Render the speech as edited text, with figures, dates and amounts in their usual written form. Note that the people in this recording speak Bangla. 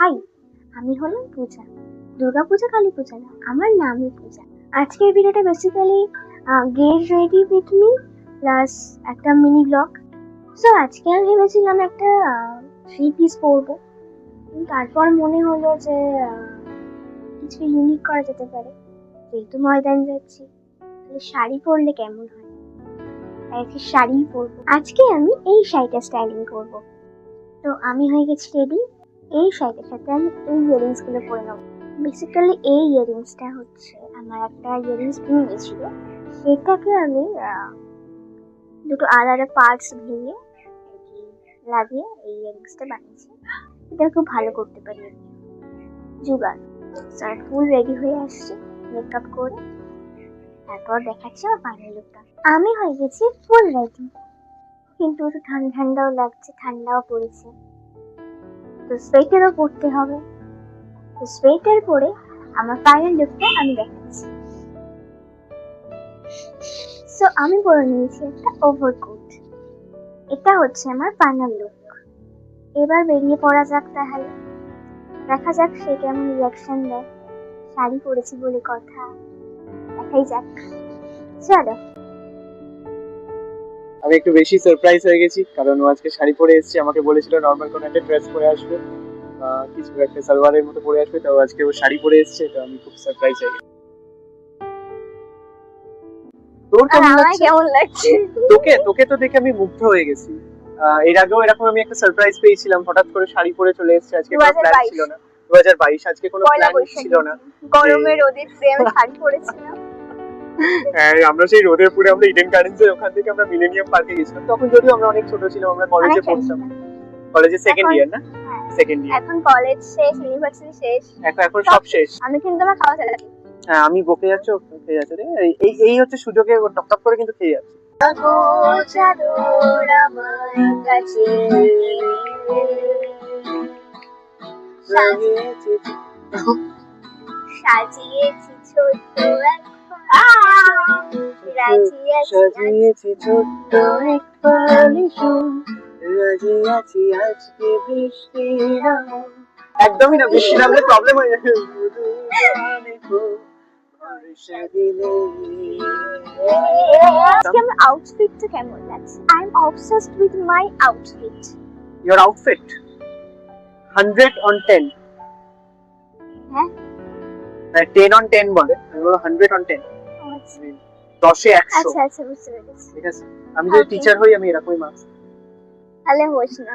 হাই, আমি হলাম পূজা। দুর্গা পূজা, কালী পূজা না, আমার নামই পূজা। আজকের ভিডিওটা basically get ready with me plus একটা মিনি ব্লগ। সো আজকে আমি ভেবেছিলাম একটা 3 পিস পরবো, তারপর মনে হলো যে কিছু ইউনিক করা যেতে পারে। যেহেতু ময়দান যাচ্ছি, তাহলে শাড়ি পরলে কেমন হয়, আজকে শাড়ি পরবো। আজকে আমি এই শাড়িটা স্টাইলিং করব। তো আমি হয়ে গেছি রেডি। এই শাড়িটার সাথে আমি এই ইয়ারিংস গুলো পরে নেবো। বেসিক্যালি এই ইয়ারিংসটা হচ্ছে আমার একটা ইয়ারিংস ভেঙে গেছিল, সেটাকে আমি দুটো আলাদা পার্টস ভেঙে লাগিয়ে এই ইয়ারিংসটা বানিয়েছি। এটা খুব ভালো করতে পারি জুগাড়। স্যার ফুল রেডি হয়ে আসছে মেকআপ করে, তারপর দেখাচ্ছি আমার ফাইনাল লুকটা। আমি হয়ে গেছি ফুল রেডি, কিন্তু একটু ঠান্ডাও লাগছে, ঠান্ডাও পড়েছে, তো সোয়েটারও পরতে হবে। তো সোয়েটার পরে আমার ফাইনাল লুকটা আমি দেখাচ্ছি। সো আমি পরে নিয়েছি একটা ওভারকোট। এটা হচ্ছে আমার ফাইনাল লুক। এবার বেরিয়ে পড়া যাক, তাহলে দেখা যাক সে কেমন রিয়াকশন দেয়। শাড়ি পরেছি বলে কথা, দেখাই যাক। চলো। আমি একটু বেশি সারপ্রাইজ হয়ে গেছি, কারণ ও আজকে শাড়ি পরে এসেছে। আমাকে বলেছিল নর্মাল কোনো একটা ড্রেস পরে আসবে, কিছু একটা সালোয়ারের মতো পরে আসবে, তো আজকে ও শাড়ি পরে এসেছে, তো আমি খুব সারপ্রাইজ হয়ে গেছি। তোর কেমন লাগছে? তোকে তো দেখে আমি মুগ্ধ হয়ে গেছি। এর আগেও এরকম আমি একটা সারপ্রাইজ পেয়েছিলাম, হঠাৎ করে শাড়ি পরে চলে এসেছে। আজকে কোনো প্ল্যান ছিল না। 2022 আজকে কোনো প্ল্যান ছিল না। গরমে রোদের পুরে আমি শাড়ি পরেছিলাম। হ্যাঁ, আমরা সেই রোদের পুরে আমরা ইডেন গার্ডেন্সের ওখান থেকে আমরা মিলেনিয়াম পার্কে গেছিলাম। তখন যদিও আমরা অনেক ছোট ছিলাম, আমরা কলেজে পড়তাম। কলেজে সেকেন্ড ইয়ার না? Second year. এখন কলেজ শেষ, ইউনিভার্সিটি শেষ, এখন সব শেষ। আমি কিন্তু আমার খাওয়া চালাচ্ছি। হ্যাঁ, আমি বকে যাচ্ছি, ও খেয়ে যাচ্ছে রে। এই হচ্ছে সুযোগে ও টপ করে কিন্তু খেয়ে যাচ্ছে। সাজিয়েছি ছোট্ট সাজিয়েছি ছোট্ট এক বালিশন, রাজিয়াছি আজকে বৃষ্টি নামো। একদমই না, বৃষ্টি নামলে প্রবলেম হয়ে যাবে। আজকে আমার আউটফিটটা কেমন লাগছে? I am obsessed with my outfit. Your outfit 100 on 10. হ্যাঁ, 10 on 10 বলে, আমি বলবো 100 on 10। 10 এ 100। আচ্ছা আচ্ছা, বুঝতে পেরেছি। ঠিক আছে, আমি যদি টিচার হই আমি এরকমই মার্কস। তাহলে হোস না।